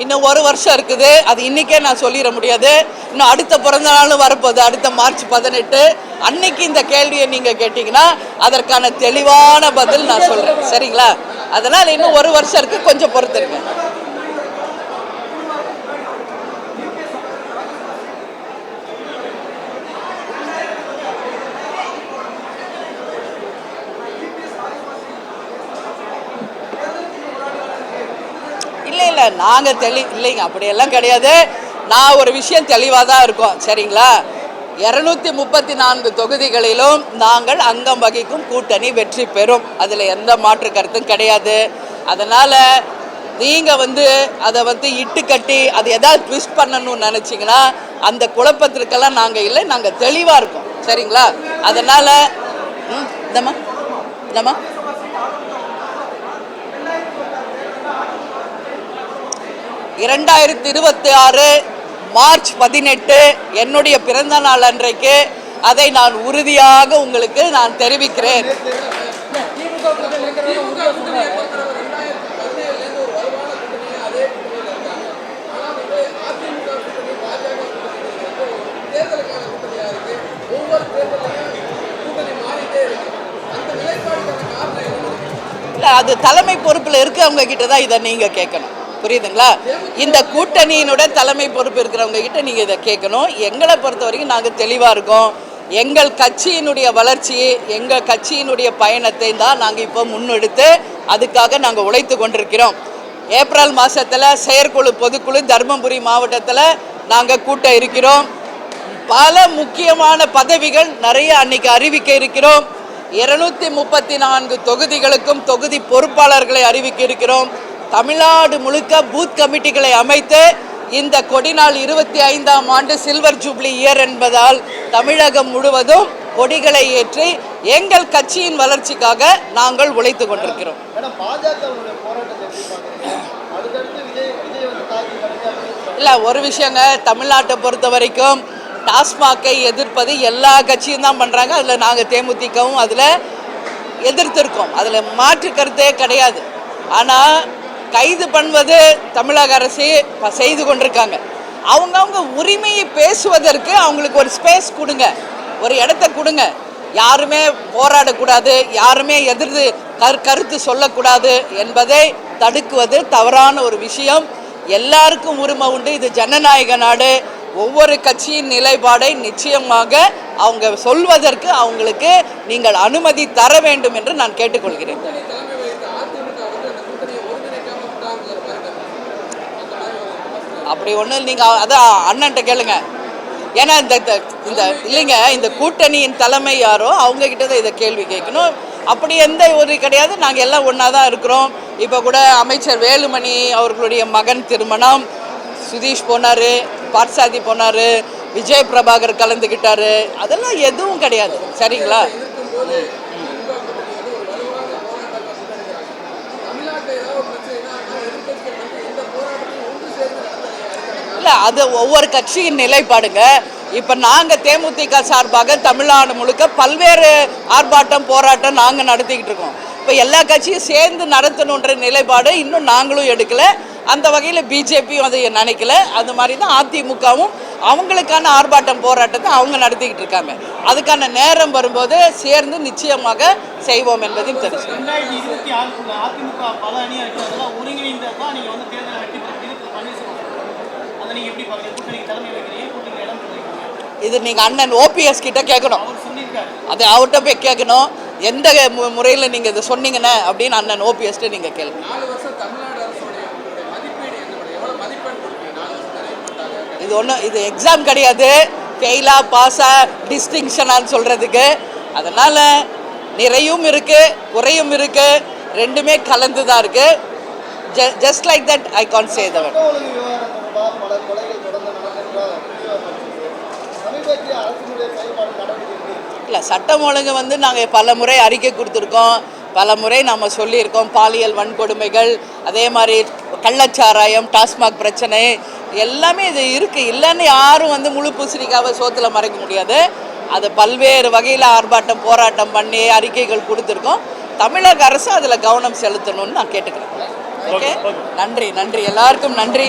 இன்னும் ஒரு வருஷம் இருக்குது. அது இன்றைக்கே நான் சொல்லிட முடியாது. இன்னும் அடுத்த பிறந்த நாளும் வரப்போகுது, அடுத்த மார்ச் 18. அன்னைக்கு இந்த கேள்வியை நீங்கள் கேட்டிங்கன்னா அதற்கான தெளிவான பதில் நான் சொல்கிறேன். சரிங்களா? அதனால் இன்னும் ஒரு வருஷம் இருக்குது, கொஞ்சம் பொறுத்துருங்க. இல்லை நாங்கள் இல்லைங்க, அப்படியெல்லாம் கிடையாது. நான் ஒரு விஷயம் தெளிவாக தான் இருக்கோம். சரிங்களா? 234 தொகுதிகளிலும் நாங்கள் அங்கம் வகிக்கும் கூட்டணி வெற்றி பெறும். அதில் எந்த மாற்று கருத்தும் கிடையாது. அதனால் நீங்கள் அதை இட்டு கட்டி அது எதாவது ட்விஸ்ட் பண்ணணும்னு நினச்சிங்கன்னா அந்த குழப்பத்திற்கெல்லாம் நாங்கள் இல்லை, நாங்கள் தெளிவாக இருக்கோம். சரிங்களா? அதனால் இந்தம்மா 2026 மார்ச் 18 என்னுடைய பிறந்த நாள் அன்றைக்கு அதை நான் உறுதியாக உங்களுக்கு நான் தெரிவிக்கிறேன். அது தலைமை பொறுப்பில் இருக்கவங்க கிட்ட தான் இதை நீங்கள் கேட்கணும். புரியுதுங்களா? இந்த கூட்டணியினுடைய தலைமை பொறுப்பு இருக்கிறவங்க கிட்ட நீங்கள் இதை கேட்கணும். எங்களை பொறுத்த வரைக்கும் நாங்கள் தெளிவாக இருக்கோம். எங்கள் கட்சியினுடைய வளர்ச்சி, எங்கள் கட்சியினுடைய பயணத்தை தான் நாங்கள் இப்போ முன்னெடுத்து அதுக்காக நாங்கள் உழைத்து கொண்டிருக்கிறோம். ஏப்ரல் மாதத்தில் செயற்குழு பொதுக்குழு தருமபுரி மாவட்டத்தில் நாங்கள் கூட்ட இருக்கிறோம். பல முக்கியமான பதவிகள் நிறைய அன்னைக்கு அறிவிக்க இருக்கிறோம். 234 தொகுதிகளுக்கும் தொகுதி பொறுப்பாளர்களை அறிவிக்க இருக்கிறோம். தமிழ்நாடு முழுக்க பூத் கமிட்டிகளை அமைத்து இந்த கொடிநாள் 25ஆம் ஆண்டு சில்வர் ஜூப்ளி இயர் என்பதால் தமிழகம் முழுவதும் கொடிகளை ஏற்றி எங்கள் கட்சியின் வளர்ச்சிக்காக நாங்கள் உழைத்து கொண்டிருக்கிறோம். இல்லை, ஒரு விஷயங்க, தமிழ்நாட்டை பொறுத்த வரைக்கும் டாஸ்மாகை எதிர்ப்பது எல்லா கட்சியும் தான் பண்ணுறாங்க. அதில் நாங்கள் தேமுதிகவும் அதில் எதிர்த்திருக்கோம். அதில் மாற்று கருத்தே கிடையாது. ஆனால் கைது பண்ணுவது தமிழக அரசு செய்து கொண்டிருக்காங்க. அவங்கவுங்க உரிமையை பேசுவதற்கு அவங்களுக்கு ஒரு ஸ்பேஸ் கொடுங்க, ஒரு இடத்த கொடுங்க. யாருமே போராடக்கூடாது, யாருமே எதிர்த்து கருத்து சொல்லக்கூடாது என்பதை தடுக்குவது தவறான ஒரு விஷயம். எல்லாருக்கும் உரிமை உண்டு. இது ஜனநாயக நாடு. ஒவ்வொரு கட்சியின் நிலைப்பாடை நிச்சயமாக அவங்க சொல்வதற்கு அவங்களுக்கு நீங்கள் அனுமதி தர வேண்டும் என்று நான் கேட்டுக்கொள்கிறேன். அப்படி ஒன்று நீங்கள் அதான் அண்ணன்ட்ட கேளுங்க. ஏன்னா இந்த இல்லைங்க, இந்த கூட்டணியின் தலைமை யாரோ அவங்கக்கிட்ட தான் இதை கேள்வி கேட்கணும். அப்படி எந்த ஒரு கிடையாது. நாங்கள் எல்லாம் ஒன்றா தான் இருக்கிறோம். இப்போ கூட அமைச்சர் வேலுமணி அவர்களுடைய மகன் திருமணம், சுதீஷ் போனார், பார்சாதி போனார், விஜய் பிரபாகர் கலந்துக்கிட்டார். அதெல்லாம் எதுவும் கிடையாது. சரிங்களா? இல்லை, அது ஒவ்வொரு கட்சியின் நிலைப்பாடுங்க. இப்போ நாங்கள் தேமுதிக சார்பாக தமிழ்நாடு முழுக்க பல்வேறு ஆர்ப்பாட்டம் போராட்டம் நாங்கள் நடத்திக்கிட்டு இருக்கோம். இப்போ எல்லா கட்சியும் சேர்ந்து நடத்தணுன்ற நிலைப்பாடு இன்னும் நாங்களும் எடுக்கலை. அந்த வகையில் பிஜேபியும் அதை நினைக்கல. அது மாதிரி தான் அதிமுகவும் அவங்களுக்கான ஆர்ப்பாட்டம் போராட்டத்தை அவங்க நடத்திக்கிட்டு இருக்காங்க. அதுக்கான நேரம் வரும்போது சேர்ந்து நிச்சயமாக செய்வோம் என்பதையும் தெரிஞ்சு. இது நீங்கள் அண்ணன் ஓபிஎஸ் கிட்ட கேட்கணும். அது அவர்கிட்ட போய் கேட்கணும். எந்த முறையில் நீங்கள் இதை சொன்னீங்கன்னு அப்படின்னு அண்ணன் ஓபிஎஸ்ட்டு நீங்கள் கேளுங்க. இது ஒன்றும் இது எக்ஸாம் கிடையாது. ஃபெயிலா பாஸா டிஸ்டிங்ஷனான்னு சொல்கிறதுக்கு. அதனால் நிறையும் இருக்குது, குறையும் இருக்குது, ரெண்டுமே கலந்து தான் இருக்குது. Just like that I can't say that. இல்லை, சட்டம் ஒழுங்கு நாங்கள் பல முறை அறிக்கை கொடுத்துருக்கோம், பல முறை நம்ம சொல்லியிருக்கோம். பாலியல் வன்கொடுமைகள், அதே மாதிரி கள்ளச்சாராயம், டாஸ்மாக் பிரச்சனை எல்லாமே இது இருக்குது. இல்லைன்னு யாரும் முழு பூசணிக்காவை சோத்தில் மறைக்க முடியாது. அது பல்வேறு வகையில் ஆர்ப்பாட்டம் போராட்டம் பண்ணி அறிக்கைகள் கொடுத்துருக்கோம். தமிழக அரசு அதில் கவனம் செலுத்தணும்னு நான் கேட்டுக்கிறேன். ஓகே, நன்றி எல்லாருக்கும் நன்றி.